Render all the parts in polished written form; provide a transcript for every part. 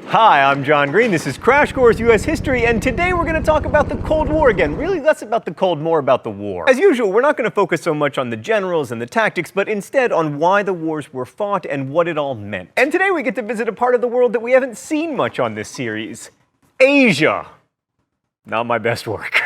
Hi, I'm John Green. This is Crash Course U.S. History, and today we're going to talk about the Cold War again. Really less about the Cold, more about the war. As usual, we're not going to focus so much on the generals and the tactics, but instead on why the wars were fought and what it all meant. And today we get to visit a part of the world that we haven't seen much on this series: Asia. Not my best work.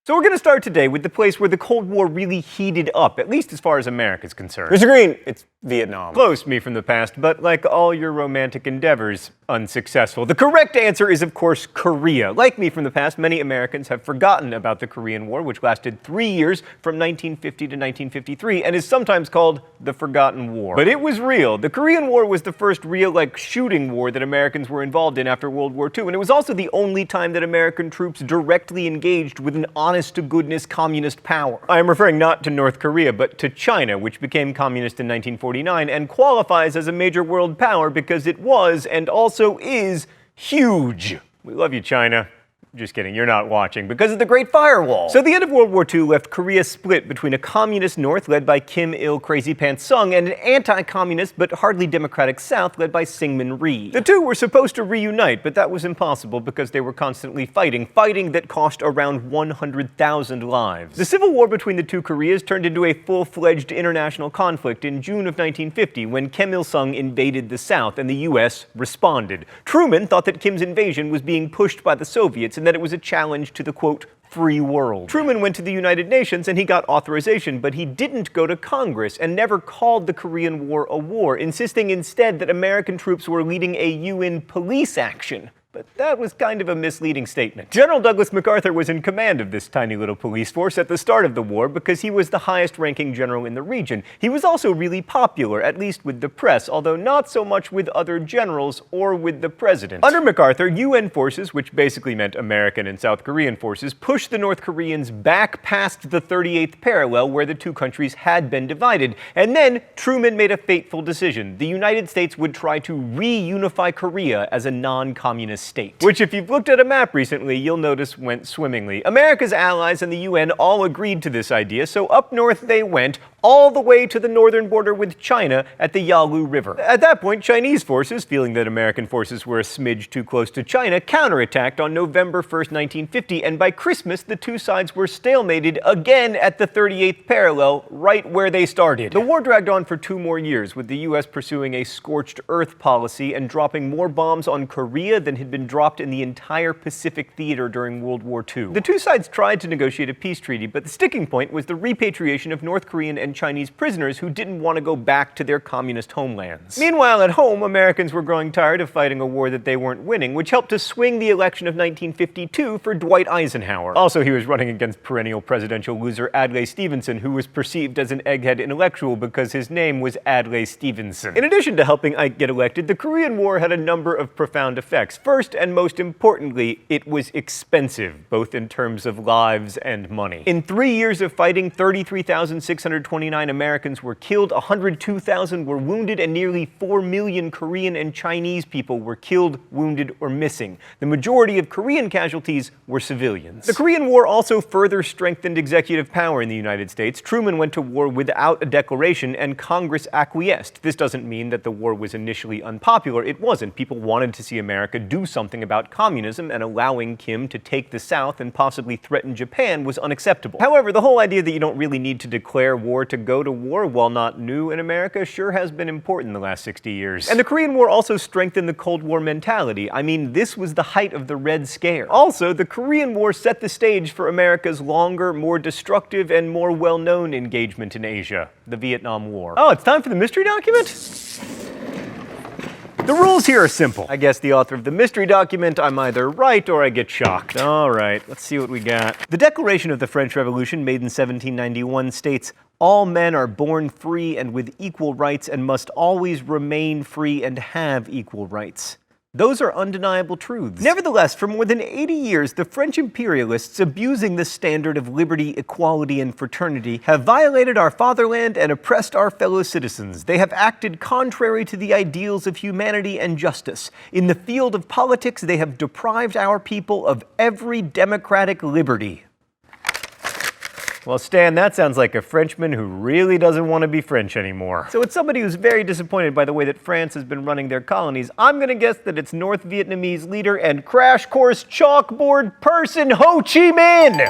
So we're going to start today with the place where the Cold War really heated up, at least as far as America's concerned. Mr. Green, it's Vietnam. Close, me from the past, but like all your romantic endeavors, unsuccessful. The correct answer is, of course, Korea. Like me from the past, many Americans have forgotten about the Korean War, which lasted 3 years from 1950 to 1953, and is sometimes called the Forgotten War. But it was real. The Korean War was the first real, shooting war that Americans were involved in after World War II, and it was also the only time that American troops directly engaged with an honest-to-goodness communist power. I am referring not to North Korea, but to China, which became communist in 1949 and qualifies as a major world power because it was, and also is, huge. We love you, China. Just kidding, you're not watching, because of the Great Firewall. So the end of World War II left Korea split between a communist North led by Kim Il-Crazy Pants Sung and an anti-communist but hardly democratic South led by Syngman Rhee. The two were supposed to reunite, but that was impossible because they were constantly fighting that cost around 100,000 lives. The civil war between the two Koreas turned into a full-fledged international conflict in June of 1950 when Kim Il-sung invaded the South and the U.S. responded. Truman thought that Kim's invasion was being pushed by the Soviets and that it was a challenge to the, quote, free world. Truman went to the United Nations and he got authorization, but he didn't go to Congress and never called the Korean War a war, insisting instead that American troops were leading a UN police action. But that was kind of a misleading statement. General Douglas MacArthur was in command of this tiny little police force at the start of the war because he was the highest-ranking general in the region. He was also really popular, at least with the press, although not so much with other generals or with the president. Under MacArthur, UN forces, which basically meant American and South Korean forces, pushed the North Koreans back past the 38th parallel where the two countries had been divided. And then Truman made a fateful decision. The United States would try to reunify Korea as a non-communist state. Which, if you've looked at a map recently, you'll notice went swimmingly. America's allies and the UN all agreed to this idea, so up north they went, all the way to the northern border with China at the Yalu River. At that point, Chinese forces, feeling that American forces were a smidge too close to China, counterattacked on November 1st, 1950, and by Christmas, the two sides were stalemated again at the 38th parallel, right where they started. The war dragged on for 2 more years, with the U.S. pursuing a scorched earth policy and dropping more bombs on Korea than had been dropped in the entire Pacific theater during World War II. The two sides tried to negotiate a peace treaty, but the sticking point was the repatriation of North Korean and Chinese prisoners who didn't want to go back to their communist homelands. Meanwhile, at home, Americans were growing tired of fighting a war that they weren't winning, which helped to swing the election of 1952 for Dwight Eisenhower. Also, he was running against perennial presidential loser Adlai Stevenson, who was perceived as an egghead intellectual because his name was Adlai Stevenson. In addition to helping Ike get elected, the Korean War had a number of profound effects. First, and most importantly, it was expensive, both in terms of lives and money. In 3 years of fighting, 33,629 Americans were killed, 102,000 were wounded, and nearly 4 million Korean and Chinese people were killed, wounded, or missing. The majority of Korean casualties were civilians. The Korean War also further strengthened executive power in the United States. Truman went to war without a declaration, and Congress acquiesced. This doesn't mean that the war was initially unpopular. It wasn't. People wanted to see America do something about communism, and allowing Kim to take the South and possibly threaten Japan was unacceptable. However, the whole idea that you don't really need to declare war to go to war, while not new in America, sure has been important in the last 60 years. And the Korean War also strengthened the Cold War mentality. I mean, this was the height of the Red Scare. Also, the Korean War set the stage for America's longer, more destructive, and more well-known engagement in Asia, the Vietnam War. Oh, it's time for the mystery document? The rules here are simple. I guess the author of the mystery document, I'm either right or I get shocked. All right, let's see what we got. The Declaration of the French Revolution, made in 1791, states, "All men are born free and with equal rights and must always remain free and have equal rights." Those are undeniable truths. Nevertheless, for more than 80 years, the French imperialists, abusing the standard of liberty, equality, and fraternity, have violated our fatherland and oppressed our fellow citizens. They have acted contrary to the ideals of humanity and justice. In the field of politics, they have deprived our people of every democratic liberty. Well, Stan, that sounds like a Frenchman who really doesn't want to be French anymore. So it's somebody who's very disappointed by the way that France has been running their colonies. I'm gonna guess that it's North Vietnamese leader and crash course chalkboard person Ho Chi Minh!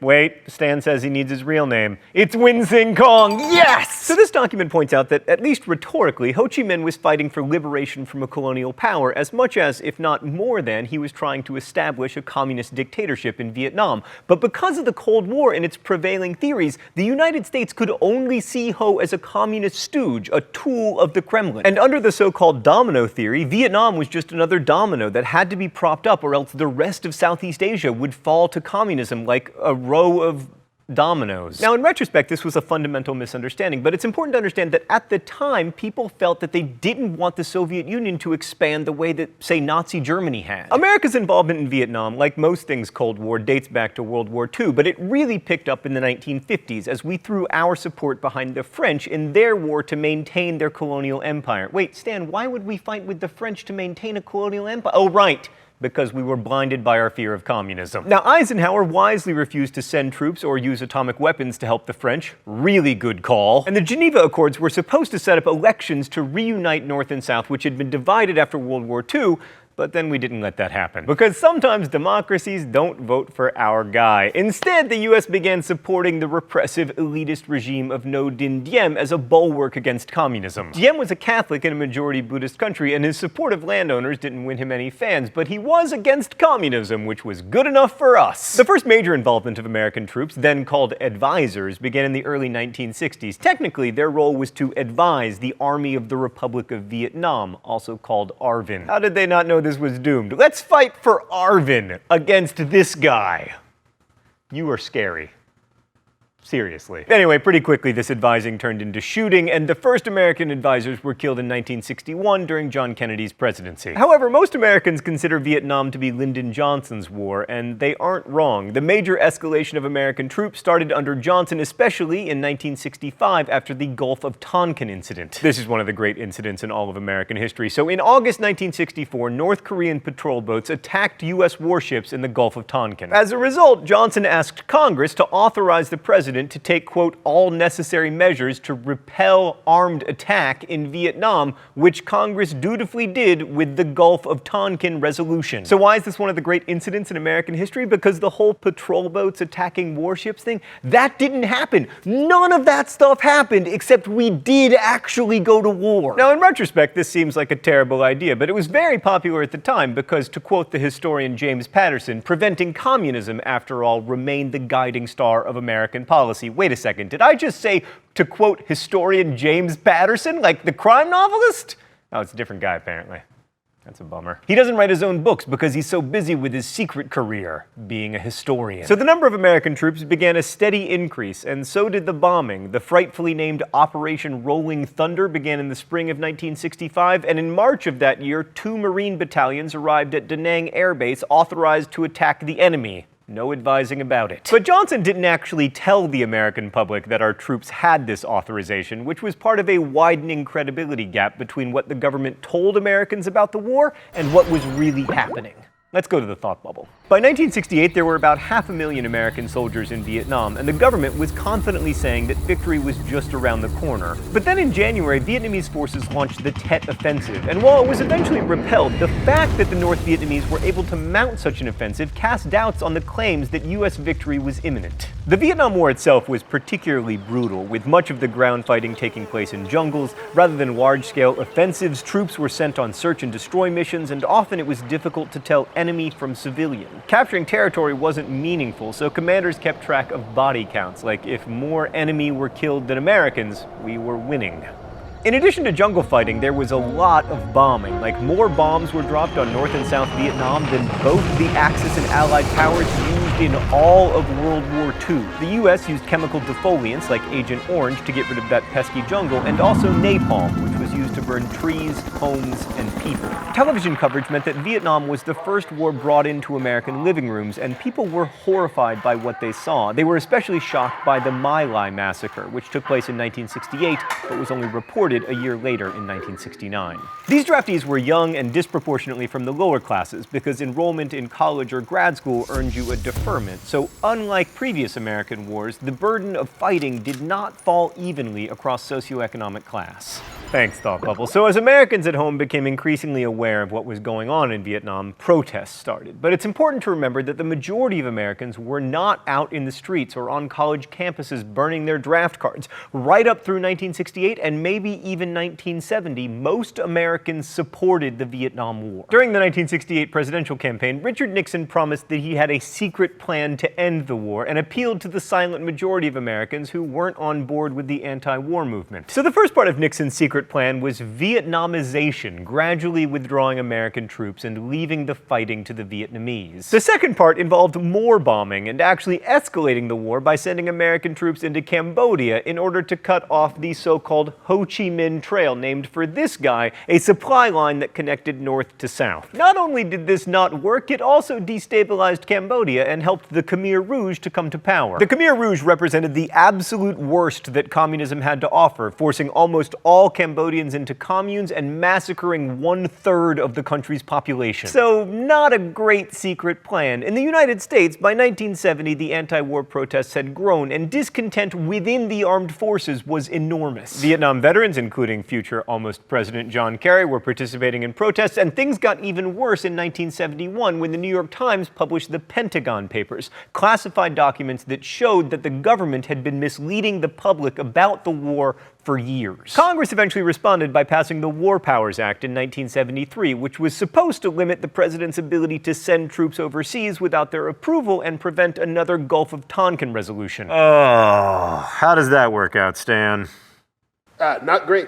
Wait, Stan says he needs his real name. It's Win Sing Kong, yes! So this document points out that, at least rhetorically, Ho Chi Minh was fighting for liberation from a colonial power as much as, if not more than, he was trying to establish a communist dictatorship in Vietnam. But because of the Cold War and its prevailing theories, the United States could only see Ho as a communist stooge, a tool of the Kremlin. And under the so-called domino theory, Vietnam was just another domino that had to be propped up or else the rest of Southeast Asia would fall to communism like a row of dominoes. Now, in retrospect, this was a fundamental misunderstanding, but it's important to understand that at the time, people felt that they didn't want the Soviet Union to expand the way that, say, Nazi Germany had. America's involvement in Vietnam, like most things Cold War, dates back to World War II, but it really picked up in the 1950s as we threw our support behind the French in their war to maintain their colonial empire. Wait, Stan, why would we fight with the French to maintain a colonial empire? Oh, right. Because we were blinded by our fear of communism. Now, Eisenhower wisely refused to send troops or use atomic weapons to help the French. Really good call. And the Geneva Accords were supposed to set up elections to reunite North and South, which had been divided after World War II, but then we didn't let that happen. Because sometimes democracies don't vote for our guy. Instead, the US began supporting the repressive, elitist regime of Ngo Dinh Diem as a bulwark against communism. Diem was a Catholic in a majority Buddhist country, and his support of landowners didn't win him any fans, but he was against communism, which was good enough for us. The first major involvement of American troops, then called advisors, began in the early 1960s. Technically, their role was to advise the Army of the Republic of Vietnam, also called ARVN. How did they not know this was doomed? Let's fight for ARVN against this guy. You are scary. Seriously. Anyway, pretty quickly this advising turned into shooting, and the first American advisors were killed in 1961 during John Kennedy's presidency. However, most Americans consider Vietnam to be Lyndon Johnson's war, and they aren't wrong. The major escalation of American troops started under Johnson, especially in 1965 after the Gulf of Tonkin incident. This is one of the great incidents in all of American history. So in August 1964, North Korean patrol boats attacked U.S. warships in the Gulf of Tonkin. As a result, Johnson asked Congress to authorize the president to take, quote, all necessary measures to repel armed attack in Vietnam, which Congress dutifully did with the Gulf of Tonkin resolution. So why is this one of the great incidents in American history? Because the whole patrol boats attacking warships thing, that didn't happen. None of that stuff happened, except we did actually go to war. Now, in retrospect, this seems like a terrible idea, but it was very popular at the time because, to quote the historian James Patterson, preventing communism, after all, remained the guiding star of American policy. Wait a second, did I just say, to quote historian James Patterson, like the crime novelist? Oh, it's a different guy, apparently. That's a bummer. He doesn't write his own books because he's so busy with his secret career, being a historian. So the number of American troops began a steady increase, and so did the bombing. The frightfully named Operation Rolling Thunder began in the spring of 1965, and in March of that year, 2 Marine battalions arrived at Da Nang Air Base authorized to attack the enemy. No advising about it. But Johnson didn't actually tell the American public that our troops had this authorization, which was part of a widening credibility gap between what the government told Americans about the war and what was really happening. Let's go to the thought bubble. By 1968, there were about 500,000 American soldiers in Vietnam, and the government was confidently saying that victory was just around the corner. But then in January, Vietnamese forces launched the Tet Offensive, and while it was eventually repelled, the fact that the North Vietnamese were able to mount such an offensive cast doubts on the claims that U.S. victory was imminent. The Vietnam War itself was particularly brutal, with much of the ground fighting taking place in jungles. Rather than large-scale offensives, troops were sent on search and destroy missions, and often it was difficult to tell enemy from civilian. Capturing territory wasn't meaningful, so commanders kept track of body counts, like if more enemy were killed than Americans, we were winning. In addition to jungle fighting, there was a lot of bombing, like more bombs were dropped on North and South Vietnam than both the Axis and Allied powers used in all of World War II. The US used chemical defoliants like Agent Orange to get rid of that pesky jungle, and also napalm, which was was used to burn trees, homes, and people. Television coverage meant that Vietnam was the first war brought into American living rooms, and people were horrified by what they saw. They were especially shocked by the My Lai massacre, which took place in 1968, but was only reported a year later in 1969. These draftees were young and disproportionately from the lower classes, because enrollment in college or grad school earned you a deferment. So unlike previous American wars, the burden of fighting did not fall evenly across socioeconomic class. Thanks, Thought Bubble. So as Americans at home became increasingly aware of what was going on in Vietnam, protests started. But it's important to remember that the majority of Americans were not out in the streets or on college campuses burning their draft cards. Right up through 1968 and maybe even 1970, most Americans supported the Vietnam War. During the 1968 presidential campaign, Richard Nixon promised that he had a secret plan to end the war and appealed to the silent majority of Americans who weren't on board with the anti-war movement. So the first part of Nixon's secret plan was Vietnamization, gradually withdrawing American troops and leaving the fighting to the Vietnamese. The second part involved more bombing and actually escalating the war by sending American troops into Cambodia in order to cut off the so-called Ho Chi Minh Trail, named for this guy, a supply line that connected north to south. Not only did this not work, it also destabilized Cambodia and helped the Khmer Rouge to come to power. The Khmer Rouge represented the absolute worst that communism had to offer, forcing almost all Cambodians into communes and massacring 1/3 of the country's population. So, not a great secret plan. In the United States, by 1970, the anti-war protests had grown, and discontent within the armed forces was enormous. Vietnam veterans, including future almost President John Kerry, were participating in protests, and things got even worse in 1971 when the New York Times published the Pentagon Papers, classified documents that showed that the government had been misleading the public about the war for years. Congress eventually responded by passing the War Powers Act in 1973, which was supposed to limit the president's ability to send troops overseas without their approval and prevent another Gulf of Tonkin resolution. Oh, how does that work out, Stan? Not great.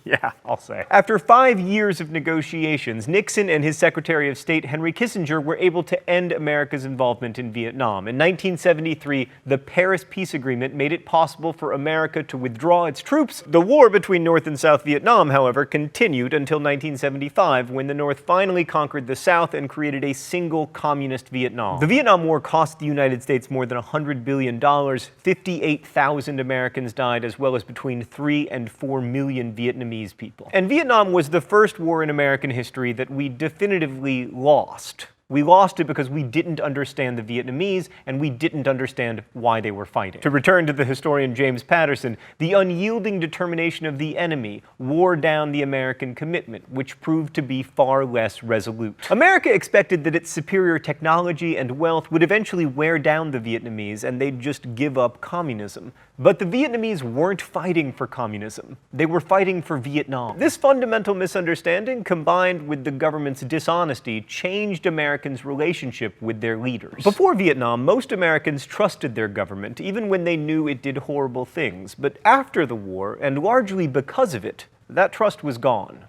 Yeah, I'll say. After 5 years of negotiations, Nixon and his Secretary of State, Henry Kissinger, were able to end America's involvement in Vietnam. In 1973, the Paris Peace Agreement made it possible for America to withdraw its troops. The war between North and South Vietnam, however, continued until 1975, when the North finally conquered the South and created a single communist Vietnam. The Vietnam War cost the United States more than $100 billion. 58,000 Americans died, as well as between 3 and 4 million Vietnamese people. And Vietnam was the first war in American history that we definitively lost. We lost it because we didn't understand the Vietnamese, and we didn't understand why they were fighting. To return to the historian James Patterson, the unyielding determination of the enemy wore down the American commitment, which proved to be far less resolute. America expected that its superior technology and wealth would eventually wear down the Vietnamese, and they'd just give up communism. But the Vietnamese weren't fighting for communism. They were fighting for Vietnam. This fundamental misunderstanding, combined with the government's dishonesty, changed Americans' relationship with their leaders. Before Vietnam, most Americans trusted their government, even when they knew it did horrible things. But after the war, and largely because of it, that trust was gone.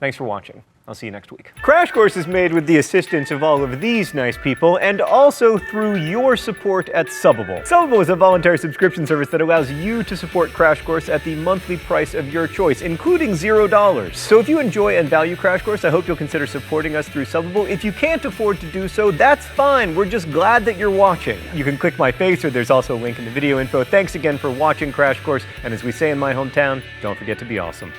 Thanks for watching. I'll see you next week. Crash Course is made with the assistance of all of these nice people, and also through your support at Subbable. Subbable is a voluntary subscription service that allows you to support Crash Course at the monthly price of your choice, including $0. So if you enjoy and value Crash Course, I hope you'll consider supporting us through Subbable. If you can't afford to do so, that's fine. We're just glad that you're watching. You can click my face, or there's also a link in the video info. Thanks again for watching Crash Course, and as we say in my hometown, don't forget to be awesome.